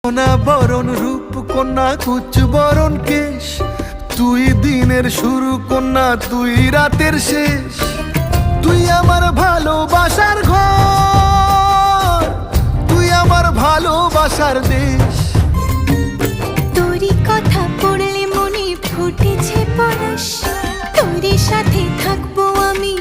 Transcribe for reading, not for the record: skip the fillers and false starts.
সোনা বরণ রূপ কন্যা কুচ বরণ কেশ, তুই দিনের শুরু কন্যা তুই রাতের শেষ। তুই আমার ভালোবাসার ঘর, তুই আমার ভালোবাসার দেশ। তোরই কথা পড়লে মনে ফুটেছে পরশ, তোরই সাথে থাকবো আমি